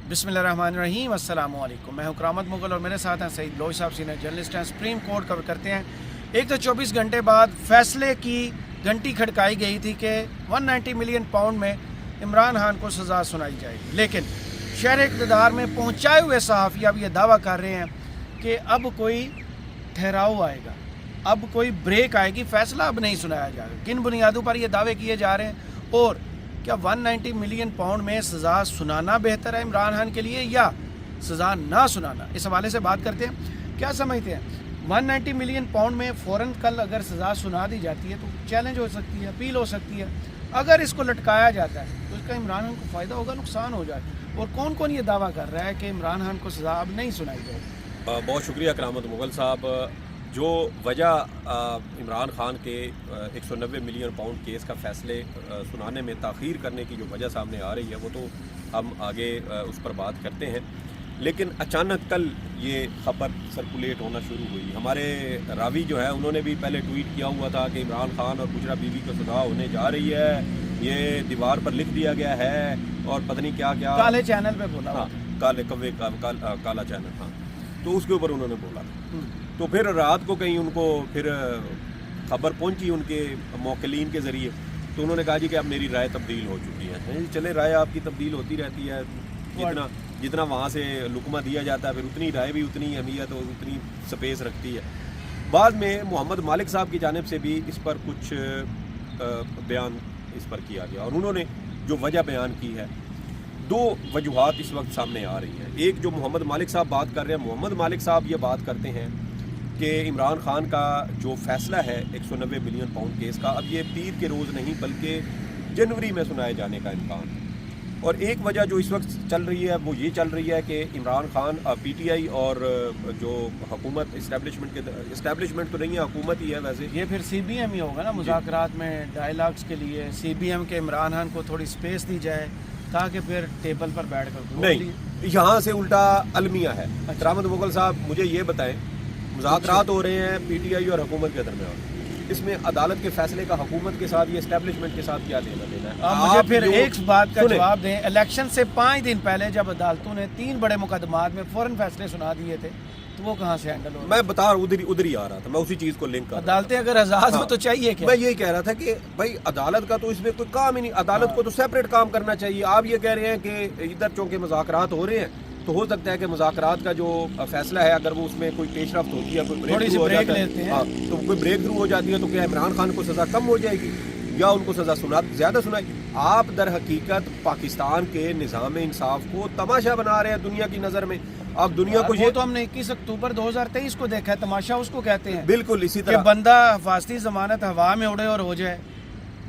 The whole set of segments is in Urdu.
بسم اللہ الرحمن الرحیم، السلام علیکم۔ میں ہوں کرامت مغل اور میرے ساتھ ہیں سعید لوئی صاحب، سینئر جرنلسٹ ہیں۔ سپریم کورٹ کور کرتے ہیں۔ ایک تو 24 گھنٹے بعد فیصلے کی گھنٹی کھڑکائی گئی تھی کہ 190 ملین پاؤنڈ میں عمران خان کو سزا سنائی جائے گی، لیکن شہر اقتدار میں پہنچائے ہوئے صحافی اب یہ دعویٰ کر رہے ہیں کہ اب کوئی ٹھہراؤ آئے گا، اب کوئی بریک آئے گی، فیصلہ اب نہیں سنایا جائے گا۔ کن بنیادوں پر یہ دعوے کیے جا رہے ہیں، اور کیا 190 ملین پاؤنڈ میں سزا سنانا بہتر ہے عمران خان کے لیے یا سزا نہ سنانا؟ اس حوالے سے بات کرتے ہیں۔ کیا سمجھتے ہیں 190 ملین پاؤنڈ میں فوراً کل اگر سزا سنا دی جاتی ہے تو چیلنج ہو سکتی ہے، اپیل ہو سکتی ہے۔ اگر اس کو لٹکایا جاتا ہے تو اس کا عمران خان کو فائدہ ہوگا، نقصان ہو جائے؟ اور کون کون یہ دعویٰ کر رہا ہے کہ عمران خان کو سزا اب نہیں سنائی جائے گی؟ بہت شکریہ کرامت مغل صاحب۔ جو وجہ عمران خان کے 190 ملین پاؤنڈ کیس کا فیصلے سنانے میں تاخیر کرنے کی جو وجہ سامنے آ رہی ہے وہ تو ہم آگے اس پر بات کرتے ہیں، لیکن اچانک کل یہ خبر سرکولیٹ ہونا شروع ہوئی۔ ہمارے راوی جو ہے انہوں نے بھی پہلے ٹویٹ کیا ہوا تھا کہ عمران خان اور بشرا بی بی کو سزا ہونے جا رہی ہے، یہ دیوار پر لکھ دیا گیا ہے، اور پتہ نہیں کیا کیا کالے چینل پہ بولا، ہاں کالے کوے کالا چینل، ہاں تو اس کے اوپر انہوں نے بولا۔ تو پھر رات کو کہیں ان کو پھر خبر پہنچی ان کے موکلین کے ذریعے، تو انہوں نے کہا جی کہ اب میری رائے تبدیل ہو چکی ہے۔ چلے رائے آپ کی تبدیل ہوتی رہتی ہے، جتنا وہاں سے لقمہ دیا جاتا ہے پھر اتنی رائے بھی اتنی اہمیت اور اتنی سپیس رکھتی ہے۔ بعد میں محمد مالک صاحب کی جانب سے بھی اس پر کچھ بیان اس پر کیا گیا، اور انہوں نے جو وجہ بیان کی ہے، دو وجوہات اس وقت سامنے آ رہی ہیں۔ ایک جو محمد مالک صاحب بات کر رہے ہیں، محمد مالک صاحب یہ بات کرتے ہیں کہ عمران خان کا جو فیصلہ ہے 190 ملین پاؤنڈ کیس کا، اب یہ پیر کے روز نہیں بلکہ جنوری میں سنائے جانے کا امکان ہے۔ اور ایک وجہ جو اس وقت چل رہی ہے وہ یہ چل رہی ہے کہ Imran Khan P T I اور جو حکومت اسٹیبلشمنٹ تو نہیں ہے، حکومت ہی ہے ویسے، یہ پھر سی بی ایم ہی ہوگا نا مذاکرات میں ڈائیلاگس کے لیے، سی بی ایم کے عمران خان کو تھوڑی سپیس دی جائے تاکہ پھر ٹیبل پر بیٹھ کر نہیں، یہاں سے الٹا المیہ ہے۔ کرامت مغل صاحب مجھے یہ بتائیں، مذاکرات ہو رہے ہیں پی ٹی آئی اور حکومت کے درمیان، اس میں عدالت کے فیصلے کا حکومت کے ساتھ یا اسٹیبلشمنٹ کے ساتھ کیا لینا دینا ہے؟ مجھے پھر ایک بات کا جواب دیں، الیکشن سے 5 دن پہلے جب عدالتوں نے 3 بڑے مقدمات میں فوراً فیصلے سنا دیے تھے تو وہ کہاں سے ہینڈل ہو؟ میں بتا رہا ہوں، ادھر ہی آ رہا تھا، میں اسی چیز کو لنک کر رہا تھا۔ عدالتیں اگر آزاد ہو تو چاہیے کیا؟ میں یہی کہہ رہا تھا کہ بھائی عدالت کا تو اس میں کوئی کام ہی نہیں، عدالت کو تو سیپریٹ کام کرنا چاہیے۔ آپ یہ کہہ رہے ہیں کہ ادھر چونکہ مذاکرات ہو رہے ہیں تو ہو سکتا ہے کہ مذاکرات کا جو فیصلہ ہے اگر وہ اس میں کوئی پیش رفت ہوتی ہے، کوئی بریک تھرو ہو جاتا ہے، ہاں تو کوئی بریک تھرو ہو جاتی ہے تو کیا عمران خان کو سزا کم ہو جائے گی یا ان کو سزا زیادہ سنائے؟ آپ در حقیقت پاکستان کے نظام انصاف کو تماشا بنا رہے ہیں دنیا کی نظر میں۔ آپ دنیا کو یہ تو ہم نے 21 اکتوبر 2023 کو دیکھا ہے، تماشا اس کو کہتے ہیں۔ بالکل اسی طرح کہ بندہ حفاظتی ضمانت ہوا میں اڑے اور ہو جائے،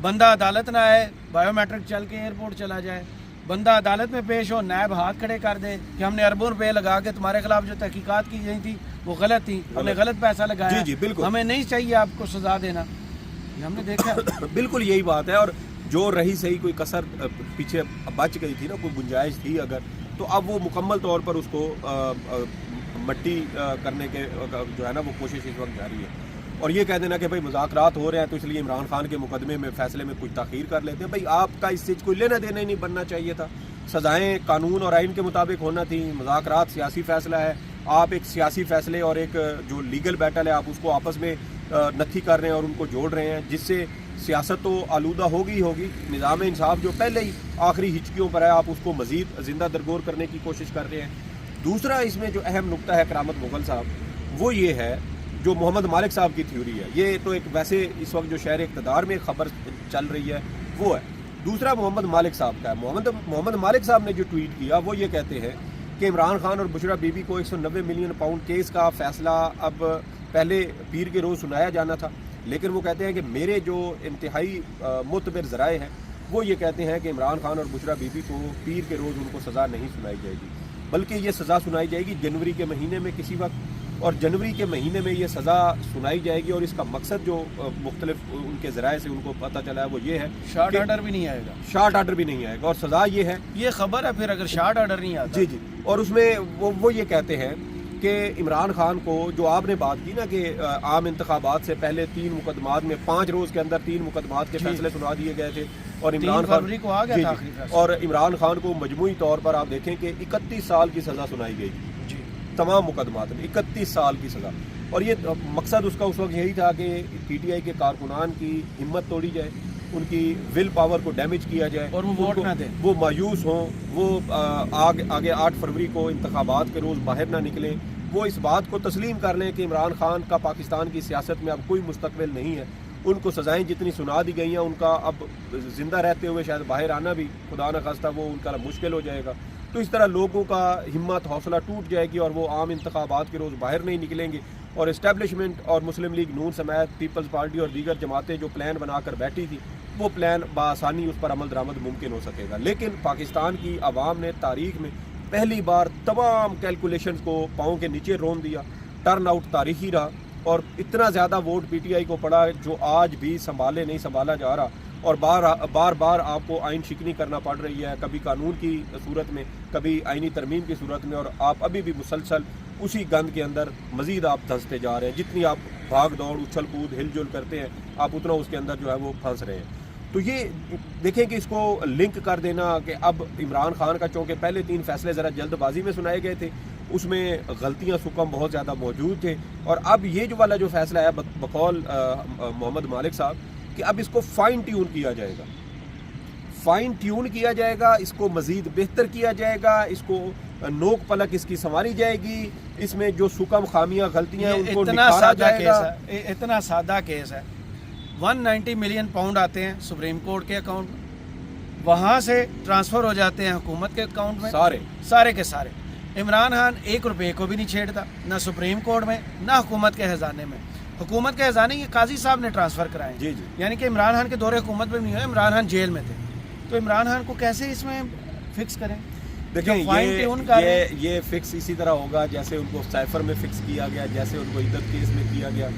بندہ عدالت نہ آئے، بایو میٹرک چل کے ایئرپورٹ چلا جائے، بندہ عدالت میں پیش ہو، نائب ہاتھ کھڑے کر دے کہ ہم نے اربوں روپے لگا کے تمہارے خلاف جو تحقیقات کی گئی تھی وہ غلط تھی، ہم نے غلط پیسہ لگایا، جی بالکل، ہمیں نہیں چاہیے آپ کو سزا دینا، یہ ہم نے دیکھا۔ بالکل یہی بات ہے، اور جو رہی صحیح کوئی کسر پیچھے بچ گئی تھی نا، کوئی گنجائش تھی اگر، تو اب وہ مکمل طور پر اس کو مٹی کرنے کے جو ہے نا وہ کوشش اس وقت جاری ہے۔ اور یہ کہہ دینا کہ بھائی مذاکرات ہو رہے ہیں تو اس لیے عمران خان کے مقدمے میں فیصلے میں کچھ تاخیر کر لیتے ہیں، بھائی آپ کا اس سے کوئی لینا دینا ہی نہیں بننا چاہیے تھا۔ سزائیں قانون اور آئین کے مطابق ہونا تھی، مذاکرات سیاسی فیصلہ ہے، آپ ایک سیاسی فیصلے اور ایک جو لیگل بیٹل ہے آپ اس کو آپس میں نتھی کر رہے ہیں اور ان کو جوڑ رہے ہیں، جس سے سیاست تو آلودہ ہوگی نظام انصاف جو پہلے ہی آخری ہچکیوں پر ہے آپ اس کو مزید زندہ درگور کرنے کی کوشش کر رہے ہیں۔ دوسرا اس میں جو اہم نقطہ ہے کرامت مغل صاحب وہ یہ ہے، جو محمد مالک صاحب کی تھیوری ہے، یہ تو ایک ویسے اس وقت جو شہر اقتدار میں خبر چل رہی ہے وہ ہے، دوسرا محمد مالک صاحب کا ہے۔ محمد مالک صاحب نے جو ٹویٹ کیا وہ یہ کہتے ہیں کہ عمران خان اور بشرا بی بی کو 190 ملین پاؤنڈ کیس کا فیصلہ اب پہلے پیر کے روز سنایا جانا تھا، لیکن وہ کہتے ہیں کہ میرے جو انتہائی معتبر ذرائع ہیں وہ یہ کہتے ہیں کہ عمران خان اور بشرا بی بی کو پیر کے روز ان کو سزا نہیں سنائی جائے گی، بلکہ یہ سزا سنائی جائے گی جنوری کے مہینے میں کسی وقت، اور جنوری کے مہینے میں یہ سزا سنائی جائے گی۔ اور اس کا مقصد جو مختلف ان کے ذرائع سے ان کو پتہ چلا ہے وہ یہ ہے، شارٹ آرڈر بھی نہیں آئے گا، شارٹ آرڈر بھی نہیں آئے گا، اور سزا یہ ہے، یہ خبر ہے پھر اگر شارٹ آرڈر نہیں آتا۔ جی اور اس میں وہ یہ کہتے ہیں کہ عمران خان کو، جو آپ نے بات کی نا کہ عام انتخابات سے پہلے 3 مقدمات میں 5 روز کے اندر 3 مقدمات کے فیصلے سنا دیے گئے تھے، اور 3 فروری کو آ گیا جی تھا جی، آخری فیصلہ۔ اور عمران خان کو مجموعی طور پر آپ دیکھیں کہ 31 سال کی سزا سنائی گئی جی تمام مقدمات میں، 31 سال کی سزا، اور یہ مقصد اس کا اس وقت یہی تھا کہ پی ٹی آئی کے کارکنان کی ہمت توڑی جائے، ان کی ول پاور کو ڈیمیج کیا جائے، اور وہ ان ووٹ کو- نہ دیں۔ وہ مایوس ہوں، وہ آگے 8 فروری کو انتخابات کے روز باہر نہ نکلیں، وہ اس بات کو تسلیم کر لیں کہ عمران خان کا پاکستان کی سیاست میں اب کوئی مستقبل نہیں ہے، ان کو سزائیں جتنی سنا دی گئی ہیں ان کا اب زندہ رہتے ہوئے شاید باہر آنا بھی خدا نہ خواستہ وہ ان کا مشکل ہو جائے گا، تو اس طرح لوگوں کا ہمت حوصلہ ٹوٹ جائے گی اور وہ عام انتخابات کے روز باہر نہیں نکلیں گے، اور اسٹیبلشمنٹ اور مسلم لیگ نون سمیت پیپلز پارٹی اور دیگر جماعتیں جو پلان بنا کر بیٹھی تھی وہ پلان بآسانی اس پر عمل درآمد ممکن ہو سکے گا۔ لیکن پاکستان کی عوام نے تاریخ میں پہلی بار تمام کیلکولیشنز کو پاؤں کے نیچے رون دیا، ٹرن آؤٹ تاریخی رہا، اور اتنا زیادہ ووٹ پی ٹی آئی کو پڑا جو آج بھی نہیں سنبھالا جا رہا، اور بار بار آپ کو آئین شکنی کرنا پڑ رہی ہے، کبھی قانون کی صورت میں، کبھی آئینی ترمیم کی صورت میں، اور آپ ابھی بھی مسلسل اسی گند کے اندر مزید آپ دھنستے جا رہے ہیں، جتنی آپ بھاگ دوڑ اچھل کود ہل جل کرتے ہیں آپ اتنا اس کے اندر جو ہے وہ پھنس رہے ہیں۔ تو یہ دیکھیں کہ اس کو لنک کر دینا کہ اب عمران خان کا، چونکہ پہلے 3 فیصلے ذرا جلد بازی میں سنائے گئے تھے، اس میں غلطیاں سکم بہت زیادہ موجود تھے، اور اب یہ جو والا جو فیصلہ ہے بقول محمد مالک صاحب کہ اب اس کو فائن ٹیون کیا جائے گا، فائن ٹیون کیا جائے گا، اس کو مزید بہتر کیا جائے گا، اس کو نوک پلک اس کی سنواری جائے گی، اس میں جو سکم خامیاں غلطیاں ہیں ان کو اتنا نکھارا سادہ جائے کیس گا۔ ہے، اتنا سادہ کیس ہے، 190 ملین پاؤنڈ آتے ہیں سپریم کورٹ کے اکاؤنٹ میں، وہاں سے ٹرانسفر ہو جاتے ہیں حکومت کے اکاؤنٹ میں، سارے کے سارے۔ عمران خان 1 روپے کو بھی نہیں چھیڑتا، نہ سپریم کورٹ میں نہ حکومت کے خزانے میں۔ حکومت کے خزانے یہ قاضی صاحب نے ٹرانسفر کرائے، جی جی، یعنی کہ عمران خان کے دور حکومت میں بھی نہیں ہوئے، عمران خان جیل میں تھے، تو عمران خان کو کیسے اس میں فکس کریں؟ دیکھیں فائن ٹیون کر رہے ہیں، یہ فکس اسی طرح ہوگا جیسے ان کو سائفر میں فکس کیا گیا، جیسے ان کو عدت کیس میں کیا گیا۔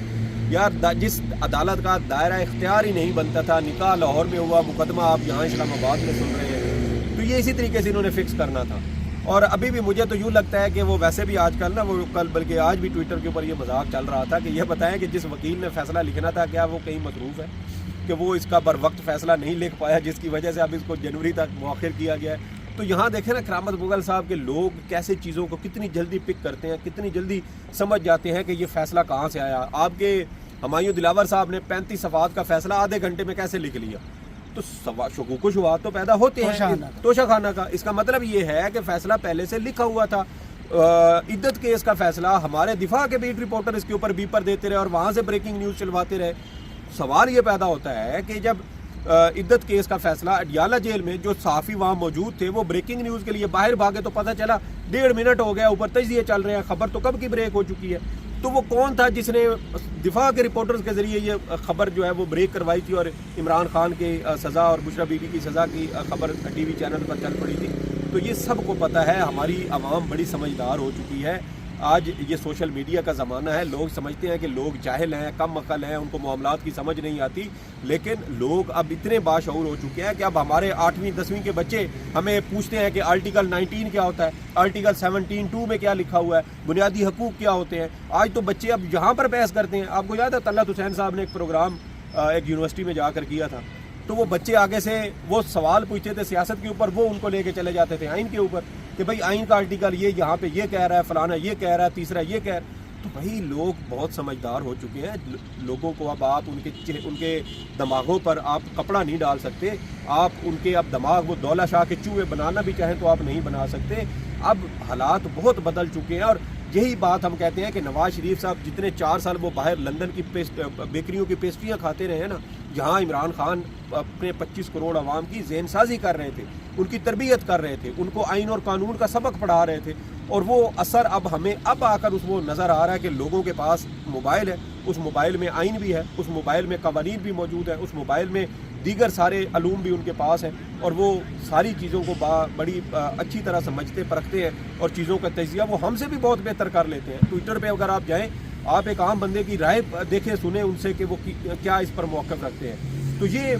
یار جس عدالت کا دائرہ اختیار ہی نہیں بنتا تھا، نکاح لاہور میں ہوا، مقدمہ آپ یہاں اسلام آباد میں سن رہے ہیں، تو یہ اسی طریقے سے انہوں نے فکس کرنا تھا۔ اور ابھی بھی مجھے تو یوں لگتا ہے کہ وہ ویسے بھی آج کل نا، وہ کل بلکہ آج بھی ٹویٹر کے اوپر یہ مذاق چل رہا تھا کہ یہ بتائیں کہ جس وکیل نے فیصلہ لکھنا تھا کیا وہ کہیں مصروف ہے کہ وہ اس کا بر وقت فیصلہ نہیں لکھ پایا، جس کی وجہ سے اب اس کو جنوری تک مؤخر کیا گیا ہے۔ تو یہاں دیکھیں نا کرامت مغل صاحب کے لوگ کیسے چیزوں کو کتنی جلدی پک کرتے ہیں، کتنی جلدی سمجھ جاتے ہیں کہ یہ فیصلہ کہاں سے آیا۔ آپ کے ہمایوں دلاور صاحب نے 35 صفحات کا فیصلہ آدھے گھنٹے میں کیسے لکھ لیا؟ تو شکوک و شبہات تو پیدا ہوتے ہیں توشہ خانہ کا۔ اس کا مطلب یہ ہے کہ فیصلہ پہلے سے لکھا ہوا تھا۔ عدت کیس کا فیصلہ ہمارے دفاع کے بیٹ رپورٹر اس کے اوپر بیپر دیتے رہے اور وہاں سے بریکنگ نیوز چلواتے رہے۔ سوال یہ پیدا ہوتا ہے کہ جب عدت کیس کا فیصلہ اڈیالہ جیل میں جو صحافی وہاں موجود تھے وہ بریکنگ نیوز کے لیے باہر بھاگے تو پتہ چلا 1.5 منٹ ہو گیا، اوپر تجزیے چل رہے ہیں، خبر تو کب کی بریک ہو چکی ہے۔ تو وہ کون تھا جس نے دفاع کے رپورٹرز کے ذریعے یہ خبر جو ہے وہ بریک کروائی تھی اور عمران خان کی سزا اور بشرا بی بی کی سزا کی خبر ٹی وی چینل پر چل پڑی تھی؟ تو یہ سب کو پتہ ہے، ہماری عوام بڑی سمجھدار ہو چکی ہے۔ آج یہ سوشل میڈیا کا زمانہ ہے، لوگ سمجھتے ہیں کہ لوگ جاہل ہیں، کم عقل ہیں، ان کو معاملات کی سمجھ نہیں آتی، لیکن لوگ اب اتنے باشعور ہو چکے ہیں کہ اب ہمارے 8ویں 10ویں کے بچے ہمیں پوچھتے ہیں کہ آرٹیکل 19 کیا ہوتا ہے، آرٹیکل 17(2) میں کیا لکھا ہوا ہے، بنیادی حقوق کیا ہوتے ہیں۔ آج تو بچے اب یہاں پر بحث کرتے ہیں۔ آپ کو یاد ہے طلعت حسین صاحب نے ایک پروگرام ایک یونیورسٹی میں جا کر کیا تھا، تو وہ بچے آگے سے وہ سوال پوچھتے تھے سیاست کے اوپر، وہ ان کو لے کے چلے جاتے تھے آئین کے اوپر کہ بھائی آئین کا آرٹیکل یہ یہاں پہ یہ کہہ رہا ہے، فلانا یہ کہہ رہا ہے، تیسرا یہ کہہ رہا ہے۔ تو بھائی لوگ بہت سمجھدار ہو چکے ہیں، لوگوں کو اب آپ ان کے دماغوں پر آپ کپڑا نہیں ڈال سکتے، آپ ان کے اب دماغ وہ دولہ شاہ کے چوہے بنانا بھی چاہیں تو آپ نہیں بنا سکتے۔ اب حالات بہت بدل چکے ہیں، اور یہی بات ہم کہتے ہیں کہ نواز شریف صاحب جتنے 4 سال وہ باہر لندن کی بیکریوں کی پیسٹریاں کھاتے رہے ہیں نا، یہاں عمران خان اپنے 25 کروڑ عوام کی ذہن سازی کر رہے تھے، ان کی تربیت کر رہے تھے، ان کو آئین اور قانون کا سبق پڑھا رہے تھے، اور وہ اثر اب ہمیں اب آ کر وہ نظر آ رہا ہے کہ لوگوں کے پاس موبائل ہے، اس موبائل میں آئین بھی ہے، اس موبائل میں قوانین بھی موجود ہے، اس موبائل میں دیگر سارے علوم بھی ان کے پاس ہیں، اور وہ ساری چیزوں کو بڑی اچھی طرح سمجھتے پرکھتے ہیں، اور چیزوں کا تجزیہ وہ ہم سے بھی بہت بہتر کر لیتے ہیں۔ ٹویٹر پہ اگر آپ جائیں، آپ ایک عام بندے کی رائے دیکھیں سنیں ان سے کہ وہ کیا اس پر موقف رکھتے ہیں۔ تو یہ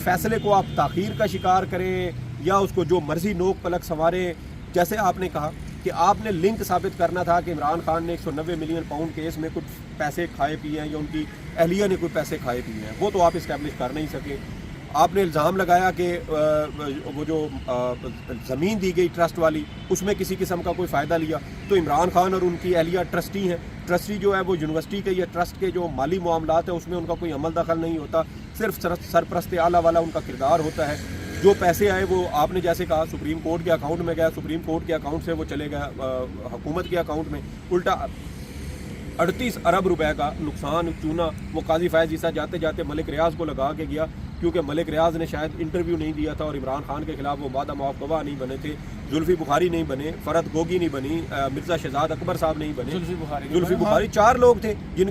فیصلے کو آپ تاخیر کا شکار کریں یا اس کو جو مرضی نوک پلک سنواریں، جیسے آپ نے کہا کہ آپ نے لنک ثابت کرنا تھا کہ عمران خان نے 190 ملین پاؤنڈ کیس میں کچھ پیسے کھائے پیے ہیں یا ان کی اہلیہ نے کوئی پیسے کھائے پیے ہیں، وہ تو آپ اسٹیبلش کر نہیں سکے۔ آپ نے الزام لگایا کہ وہ جو زمین دی گئی ٹرسٹ والی اس میں کسی قسم کا کوئی فائدہ لیا، تو عمران خان اور ان کی اہلیہ ٹرسٹی ہیں، ٹرسٹی جو ہے وہ یونیورسٹی کے یا ٹرسٹ کے جو مالی معاملات ہیں اس میں ان کا کوئی عمل دخل نہیں ہوتا، صرف سرپرست اعلیٰ والا ان کا کردار ہوتا ہے۔ جو پیسے آئے وہ آپ نے جیسے کہا سپریم کورٹ کے اکاؤنٹ میں گیا، سپریم کورٹ کے اکاؤنٹ سے وہ چلے گیا حکومت کے اکاؤنٹ میں، الٹا 38 ارب روپے کا نقصان چونا وہ قاضی فائز عیسیٰ جاتے جاتے ملک ریاض کو لگا کے گیا، کیونکہ ملک ریاض نے شاید انٹرویو نہیں دیا تھا اور عمران خان کے خلاف وہ وعدہ معاف گواہ نہیں بنے تھے، زلفی بخاری نہیں بنے، فرد گوگی نہیں بنی، مرزا شہزاد اکبر صاحب نہیں بنے، زلفی بخاری 4 لوگ تھے جن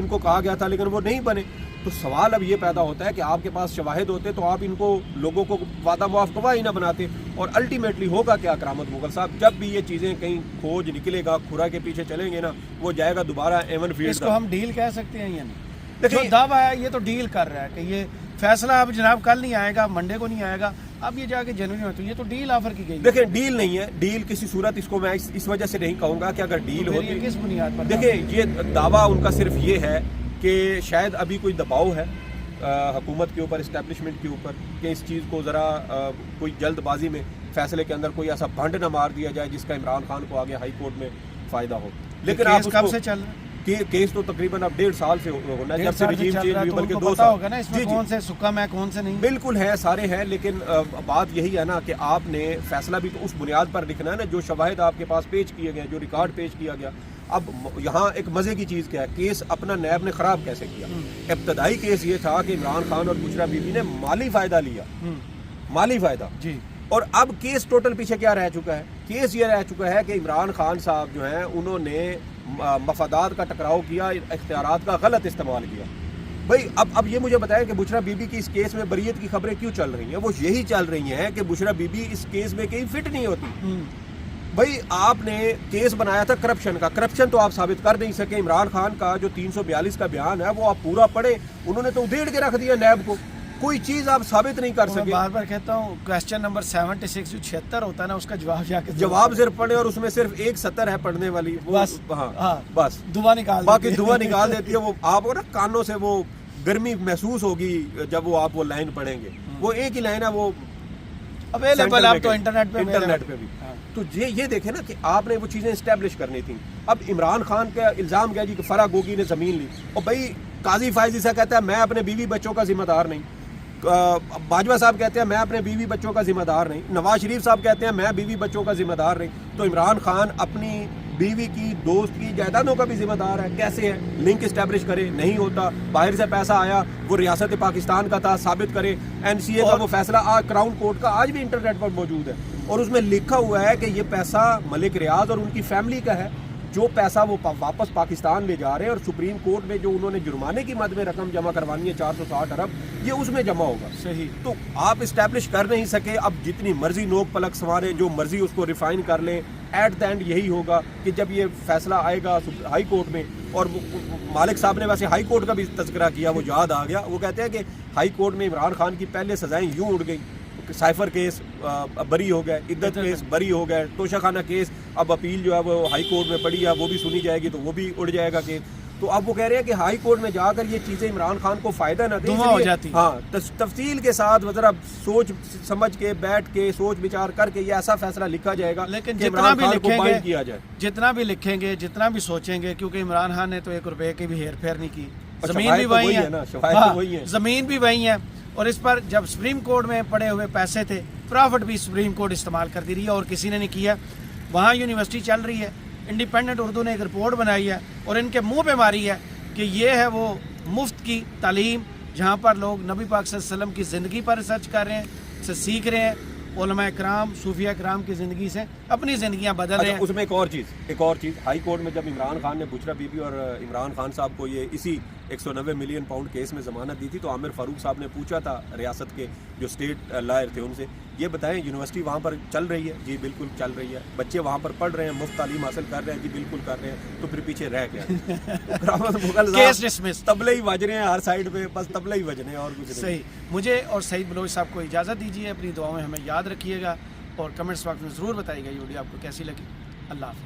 کو کہا گیا تھا لیکن وہ نہیں بنے۔ تو سوال اب یہ پیدا ہوتا ہے کہ آپ کے پاس شواہد ہوتے تو آپ ان کو لوگوں کو وعدہ معاف گواہ ہی نہ بناتے، اور الٹیمیٹلی ہوگا کیا کرامت مغل صاحب، جب بھی یہ چیزیں کہیں کھوج نکلے گا، کھرا کے پیچھے چلیں گے نا، وہ جائے گا دوبارہ ایون فیلڈ۔ اس کو ہم ڈیل کہہ سکتے ہیں یا نہیں؟ جو دعویٰ ہے یہ تو ڈیل کر رہا ہے کہ یہ فیصلہ اب جناب کل نہیں آئے گا، منڈے کو نہیں آئے گا، اب یہ جا کے جنوری میں، تو یہ تو ڈیل آفر کی گئی۔ دیکھیں ڈیل نہیں ہے، ڈیل کسی صورت اس کو میں اس وجہ سے نہیں کہوں گا کہ اگر ڈیل ہوتی، کس بنیاد پر؟ دیکھیں یہ دعویٰ ان کا صرف یہ ہے کہ شاید ابھی کوئی دباؤ ہے حکومت کے اوپر، اسٹیبلشمنٹ کے اوپر، کہ اس چیز کو ذرا کوئی جلد بازی میں فیصلے کے اندر کوئی ایسا بھنڈ نہ مار دیا جائے جس کا عمران خان کو آگے ہائی کورٹ میں فائدہ ہو۔ لیکن آپ کب سے چل رہا ہے کیس تو تقریباً اب 1.5 سال سے ہونا ہے، جب سے رجیم چینج ہوئی، بلکہ 2 سال ہوگا نا، اس میں کون سے سکم ہے کون سے نہیں؟ بالکل ہے، سارے ہیں، لیکن بات یہی ہے نا کہ آپ نے فیصلہ بھی تو اس بنیاد پر لکھنا ہے نا جو شواہد آپ کے پاس پیش کیے گئے، جو ریکارڈ پیش کیا گیا۔ اب یہاں ایک مزے کی چیز کیا ہے، کیس اپنا نیب نے خراب کیسے کیا؟ ابتدائی کیس یہ تھا کہ عمران خان اور بشرا بی بی نے مالی فائدہ لیا، مالی فائدہ جی، اور اب کیس ٹوٹل پیچھے کیا رہ چکا ہے؟ کیس یہ رہ چکا ہے کہ عمران خان صاحب جو ہیں انہوں نے مفادات کا ٹکراؤ کیا، اختیارات کا غلط استعمال کیا۔ بھائی اب یہ مجھے بتائیں کہ بشرا بی بی کی اس کیس میں بریت کی خبریں کیوں چل رہی ہیں؟ وہ یہی چل رہی ہیں کہ بشرا بی بی اس کیس میں کہیں فٹ نہیں ہوتی۔ بھائی آپ نے کیس بنایا تھا کرپشن کا، کرپشن تو آپ ثابت کر نہیں سکے۔ عمران خان کا جو 342 کا بیان ہے وہ آپ پورا پڑھیں، انہوں نے تو ادھیڑ کے رکھ دیا نیب کو، کوئی چیز آپ ثابت نہیں کر سکے۔ بار بار کہتا ہوں کوسچن نمبر 76 جو 76 ہوتا ہے نا، اس کا جواب جا کے جواب صرف پڑھیں، اور اس میں صرف ایک سطر ہے پڑھنے والی، بس دعا نکال، باقی دعا نکال دیتی ہے وہ۔ آپ کو نا کانوں سے وہ گرمی محسوس ہوگی جب وہ آپ وہ لائن پڑھیں گے، وہ ایک ہی لائن ہے، وہ اویلیبل آپ تو انٹرنیٹ پہ بھی۔ تو یہ دیکھیں نا کہ آپ نے وہ چیزیں اسٹیبلش کرنی تھیں۔ اب عمران خان کا الزام کیا جی کہ فرا گوگی نے زمین لی، اور بھائی قاضی فائز عیسیٰ کہتا ہے میں اپنے بیوی بچوں کا ذمہ دار نہیں، باجوہ صاحب کہتے ہیں میں اپنے بیوی بچوں کا ذمہ دار نہیں، نواز شریف صاحب کہتے ہیں میں بیوی بچوں کا ذمہ دار نہیں، تو عمران خان اپنی بیوی کی دوست کی جائیدادوں کا بھی ذمہ دار ہے۔ کیسے ہے؟ لنک اسٹیبلش کرے، نہیں ہوتا، باہر سے پیسہ آیا، وہ ریاست پاکستان کا تھا، ثابت کرے۔ این-سی-اے کا وہ فیصلہ کراؤن کورٹ کا آج بھی انٹرنیٹ پر موجود ہے، اور اس میں لکھا ہوا ہے کہ یہ پیسہ ملک ریاض اور ان کی فیملی کا ہے، جو پیسہ وہ واپس پاکستان لے جا رہے ہیں، اور سپریم کورٹ میں جو انہوں نے جرمانے کی مد میں رقم جمع کروانی ہے 460 ارب، یہ اس میں جمع ہوگا۔ صحیح، تو آپ اسٹیبلش کر نہیں سکے، اب جتنی مرضی نوک پلک سنواریں، جو مرضی اس کو ریفائن کر لیں، ایٹ دا اینڈ یہی ہوگا کہ جب یہ فیصلہ آئے گا ہائی کورٹ میں، اور مالک صاحب نے ویسے ہائی کورٹ کا بھی تذکرہ کیا، وہ یاد آ گیا، وہ کہتے ہیں کہ ہائی کورٹ میں عمران خان کی پہلے سزائیں یوں اڑ گئی، سائفر کیس بری ہو گئے، عدت کیس بری ہو گئے، توشہ خانہ کیس اب اپیل جو ہے وہ ہائی کورٹ میں پڑی ہے، وہ بھی سنی جائے گی تو وہ بھی اڑ جائے گا کیس۔ تو اب وہ کہہ رہے ہیں کہ ہائی کورٹ میں جا کر یہ چیزیں عمران خان کو فائدہ نہ دیں، ہو جاتی، ہاں تفصیل کے ساتھ ذرا سوچ سمجھ کے بیٹھ کے سوچ بچار کر کے یہ ایسا فیصلہ لکھا جائے گا۔ لیکن جتنا بھی لکھیں گے، جتنا بھی سوچیں گے، کیونکہ عمران خان نے تو 1 روپے کی بھی ہیر پھیر نہیں کی، زمین بھی وہی ہے، زمین بھی وہی ہے، اور اس پر جب سپریم کورٹ میں پڑے ہوئے پیسے تھے، پرافٹ بھی سپریم کورٹ استعمال کرتی رہی ہے اور کسی نے نہیں کیا۔ وہاں یونیورسٹی چل رہی ہے، انڈیپینڈنٹ اردو نے ایک رپورٹ بنائی ہے اور ان کے منہ پہ ماری ہے کہ یہ ہے وہ مفت کی تعلیم جہاں پر لوگ نبی پاک صلی اللہ علیہ وسلم کی زندگی پر ریسرچ کر رہے ہیں، سے سیکھ رہے ہیں، علماء کرام صوفیہ کرام کی زندگی سے اپنی زندگیاں بدل رہے ہیں۔ اس میں ایک اور چیز ہائی کورٹ میں جب عمران خان نے بشرا بی بی اور عمران خان صاحب کو یہ اسی 190 ملین پاؤنڈ کیس میں ضمانت دی تھی، تو عامر فاروق صاحب نے پوچھا تھا ریاست کے جو اسٹیٹ لائر تھے ان سے، یہ بتائیں یونیورسٹی وہاں پر چل رہی ہے؟ جی بالکل چل رہی ہے، بچے وہاں پر پڑھ رہے ہیں، مفت تعلیم حاصل کر رہے ہیں؟ جی بالکل کر رہے ہیں، تو پھر پیچھے رہ گیا کیس ڈسمس، تبلے ہی بج رہے ہیں ہر سائڈ پہ، بس تبلے ہی بج رہے ہیں اور کچھ نہیں۔ صحیح، مجھے اور سعید بلوچ صاحب کو اجازت دیجیے، اپنی دعاؤں میں ہمیں یاد رکھیے گا، اور کمنٹس باکس میں ضرور بتائیے گا یہ ویڈیو آپ کو کیسی لگی۔ اللہ حافظ۔